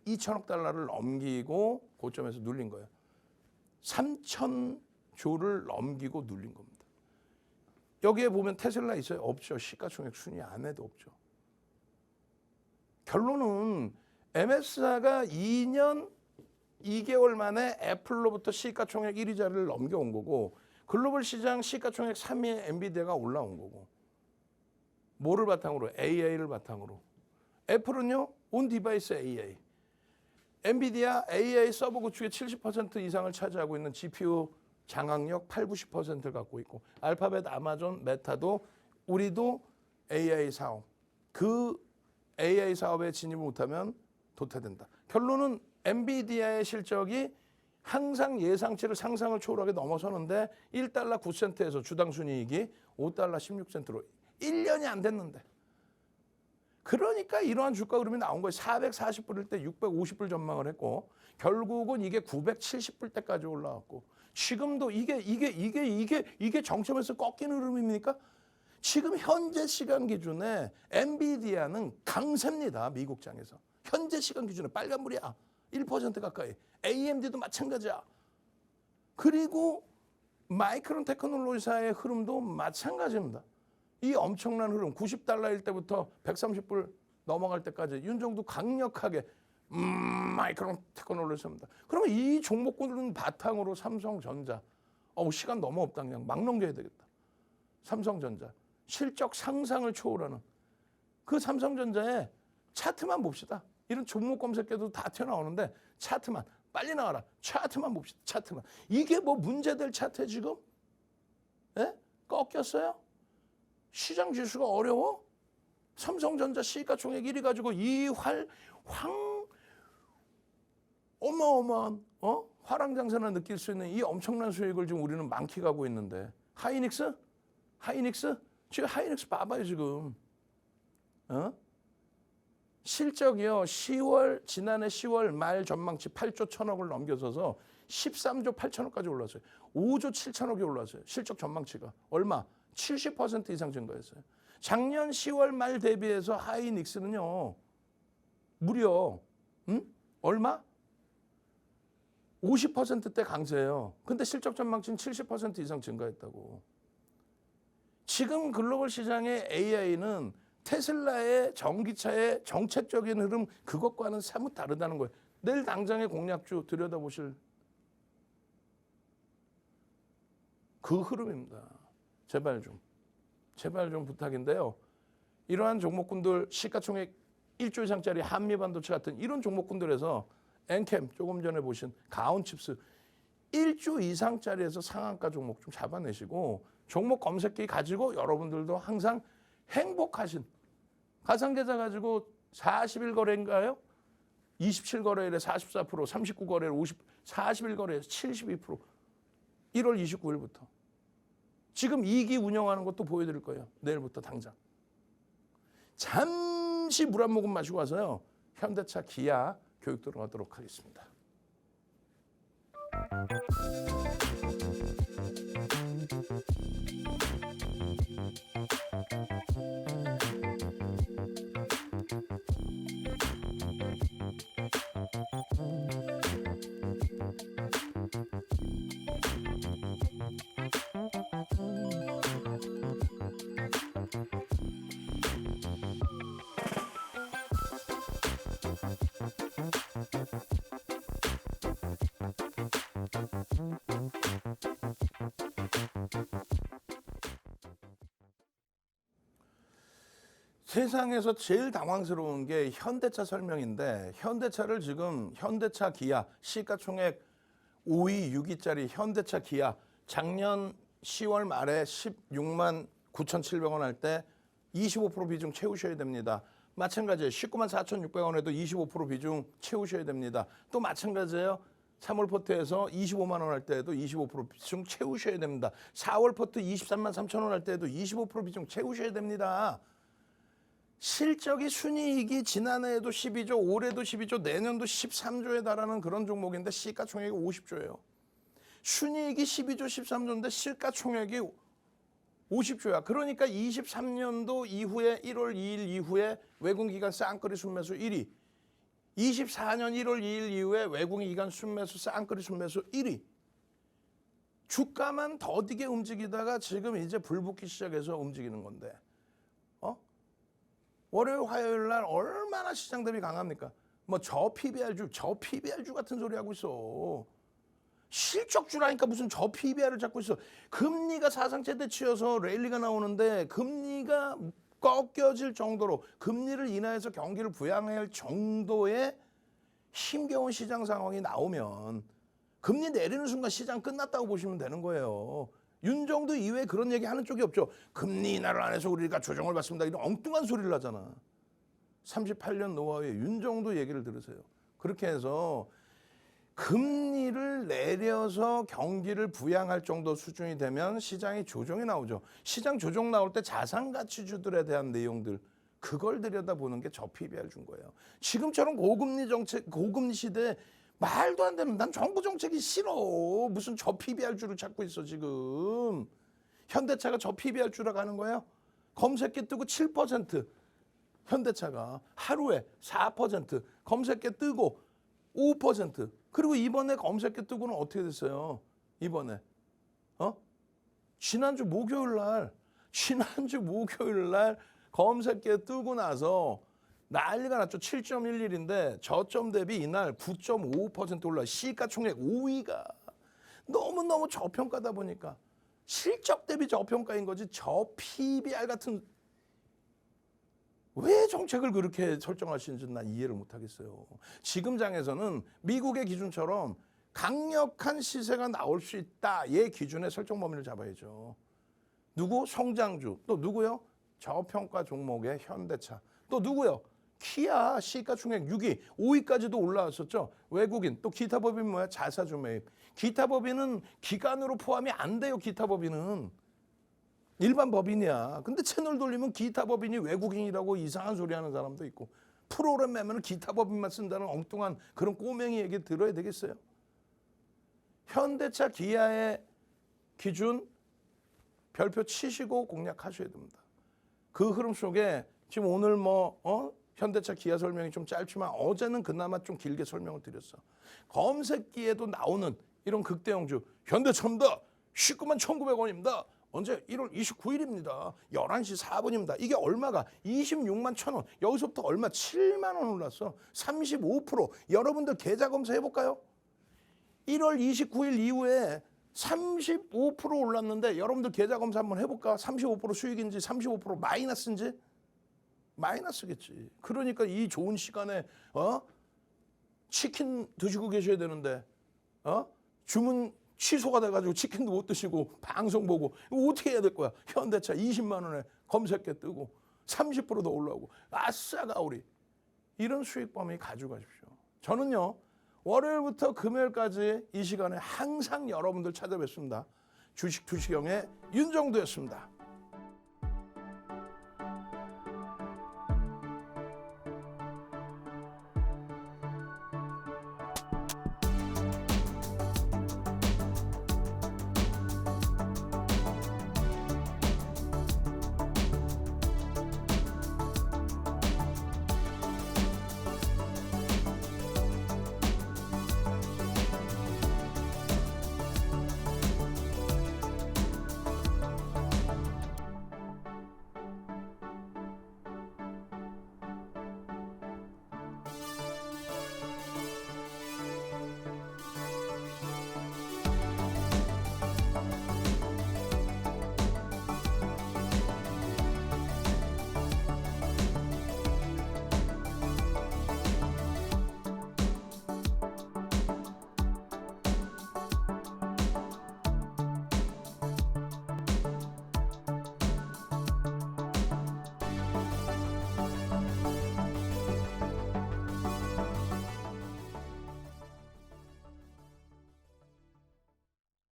2천억 달러를 넘기고 고점에서 눌린 거예요. 3천조를 넘기고 눌린 겁니다. 여기에 보면 테슬라 있어요? 없죠. 시가총액 순위 안에도 없죠. 결론은 MS사가 2년 2개월 만에 애플로부터 시가총액 1위 자리를 넘겨온 거고 글로벌 시장 시가총액 3위에 엔비디아가 올라온 거고 뭐를 바탕으로? AI를 바탕으로. 애플은요. 온 디바이스 AI. 엔비디아 AI 서버 구축의 70% 이상을 차지하고 있는 GPU 장악력 80, 90%를 갖고 있고 알파벳, 아마존, 메타도 우리도 AI 사업, 그 AI 사업에 진입을 못하면 도태된다. 결론은 엔비디아의 실적이 항상 예상치를 상상을 초월하게 넘어서는데 1달러 9센트에서 주당 순이익이 5달러 16센트로 1년이 안 됐는데. 그러니까 이러한 주가 흐름이 나온 거예요. 440불일 때 650불 전망을 했고 결국은 이게 970불 때까지 올라왔고 지금도 이게 정점에서 꺾이는 흐름입니까? 지금 현재 시간 기준에 엔비디아는 강세입니다. 미국장에서. 현재 시간 기준에 빨간불이야. 1% 가까이. AMD도 마찬가지야. 그리고 마이크론 테크놀로지사의 흐름도 마찬가지입니다. 이 엄청난 흐름, 90달러일 때부터 130불 넘어갈 때까지 윤정도 강력하게 마이크론 테크놀로지사입니다. 그러면 이 종목군은 바탕으로 삼성전자, 시간 너무 없다. 그냥 막 넘겨야 되겠다. 삼성전자, 실적 상상을 초월하는 그 삼성전자의 차트만 봅시다. 이런 종목 검색해도 다 튀어나오는데 차트만 빨리 나와라. 차트만 봅시다. 차트만. 이게 뭐 문제될 차트에 지금? 예? 꺾였어요? 시장 지수가 어려워? 삼성전자 시가총액 1위 가지고 어마어마한 화랑장사나 느낄 수 있는 이 엄청난 수익을 지금 우리는 만끽하고 있는데 하이닉스? 지금 하이닉스 봐봐요 지금. 실적이요. 지난해 10월 말 전망치 8조 1천억을 넘겨서서 13조 8천억까지 올랐어요. 5조 7천억이 올랐어요. 실적 전망치가. 얼마? 70% 이상 증가했어요. 작년 10월 말 대비해서 하이닉스는요. 무려 얼마? 50%대 강세예요. 근데 실적 전망치는 70% 이상 증가했다고. 지금 글로벌 시장의 AI는 테슬라의 전기차의 정책적인 흐름 그것과는 사뭇 다르다는 거예요. 내일 당장의 공략주 들여다보실 그 흐름입니다. 제발 좀 부탁인데요. 이러한 종목군들 시가총액 1조 이상짜리 한미반도체 같은 이런 종목군들에서 엔캠 조금 전에 보신 가온칩스 1조 이상짜리에서 상한가 종목 좀 잡아내시고 종목 검색기 가지고 여러분들도 항상 행복하신 가상계좌 가지고 40일 거래인가요? 27거래일에 44%, 39거래일 40일 거래에서 72%. 1월 29일부터. 지금 2기 운영하는 것도 보여드릴 거예요. 내일부터 당장. 잠시 물 한 모금 마시고 와서요. 현대차, 기아 교육 들어가도록 하겠습니다. 세상에서 제일 당황스러운 게 현대차 설명인데 현대차를 지금 현대차 기아 시가총액 5위 6위짜리 현대차 기아 작년 10월 말에 16만 9,700원 할 때 25% 비중 채우셔야 됩니다. 마찬가지예요. 19만 4,600원에도 25% 비중 채우셔야 됩니다. 또 마찬가지예요. 3월 포트에서 25만 원 할 때에도 25% 비중 채우셔야 됩니다. 4월 포트 23만 3천 원 할 때에도 25% 비중 채우셔야 됩니다. 실적이 순이익이 지난해에도 12조, 올해도 12조, 내년도 13조에 달하는 그런 종목인데 시가총액이 50조예요. 순이익이 12조, 13조인데 시가총액이 50조야. 그러니까 23년도 이후에 1월 2일 이후에 외국기관 쌍끌이 순매수 1위. 24년 1월 2일 이후에 외국기관 순매수 쌍끌이 순매수 1위. 주가만 더디게 움직이다가 지금 이제 불붙기 시작해서 움직이는 건데. 월요일 화요일 날 얼마나 시장 대비 강합니까? 뭐 저 PBR주 같은 소리 하고 있어. 실적주라니까 무슨 저 PBR을 잡고 있어. 금리가 사상 최대치여서 레일리가 나오는데 금리가 꺾여질 정도로 금리를 인하해서 경기를 부양해야 할 정도의 힘겨운 시장 상황이 나오면 금리 내리는 순간 시장 끝났다고 보시면 되는 거예요. 윤정도 이외에 그런 얘기 하는 쪽이 없죠. 금리 인하를 안 해서 우리가 조정을 받습니다. 이런 엉뚱한 소리를 하잖아. 38년 노하우의 윤정도 얘기를 들으세요. 그렇게 해서 금리를 내려서 경기를 부양할 정도 수준이 되면 시장이 조정이 나오죠. 시장 조정 나올 때 자산가치주들에 대한 내용들, 그걸 들여다보는 게 저PBR 준 거예요. 지금처럼 고금리 정책, 고금리 시대에 말도 안 되는, 난 정부 정책이 싫어. 무슨 저PBR 주를 찾고 있어 지금. 현대차가 저PBR 주라고 하는 거예요. 검색기 뜨고 7%, 현대차가 하루에 4%, 검색기 뜨고 5%. 그리고 이번에 검색기 뜨고는 어떻게 됐어요? 이번에 지난주 목요일 날 검색기에 뜨고 나서 난리가 났죠. 7.11인데 저점 대비 이날 9.55% 올라. 시가총액 5위가 너무너무 저평가다 보니까 실적 대비 저평가인 거지. 저 PBR 같은, 왜 정책을 그렇게 설정하시는지 난 이해를 못하겠어요. 지금 장에서는 미국의 기준처럼 강력한 시세가 나올 수 있다. 얘 기준의 설정 범위를 잡아야죠. 누구? 성장주. 또 누구요? 저평가 종목의 현대차. 또 누구요? 키아. 시가총액 6위, 5위까지도 올라왔었죠. 외국인. 또 기타 법인 뭐야? 자사주 매입. 기타 법인은 기간으로 포함이 안 돼요. 기타 법인은 일반 법인이야. 근데 채널 돌리면 기타 법인이 외국인이라고 이상한 소리 하는 사람도 있고, 프로그램 매매는 기타 법인만 쓴다는 엉뚱한 그런 꼬맹이 얘기 들어야 되겠어요. 현대차 기아의 기준 별표 치시고 공략하셔야 됩니다. 그 흐름 속에 지금 오늘 현대차 기아 설명이 좀 짧지만 어제는 그나마 좀 길게 설명을 드렸어. 검색기에도 나오는 이런 극대형주, 현대차입니다. 19만 1,900원입니다. 언제? 1월 29일입니다. 11시 4분입니다. 이게 얼마가? 26만 1,000원. 여기서부터 얼마? 7만 원 올랐어. 35%. 여러분들 계좌 검사해 볼까요? 1월 29일 이후에 35% 올랐는데 여러분들 계좌 검사 한번 해볼까? 35% 수익인지 35% 마이너스인지? 마이너스겠지. 그러니까 이 좋은 시간에 치킨 드시고 계셔야 되는데 주문 취소가 돼가지고 치킨도 못 드시고 방송 보고 이거 어떻게 해야 될 거야? 현대차 20만 원에 검색해 뜨고 30%더 올라오고 아싸 가오리. 이런 수익 범위 가져가십시오. 저는요 월요일부터 금요일까지 이 시간에 항상 여러분들 찾아뵙습니다. 주식 투시경의 윤정도였습니다.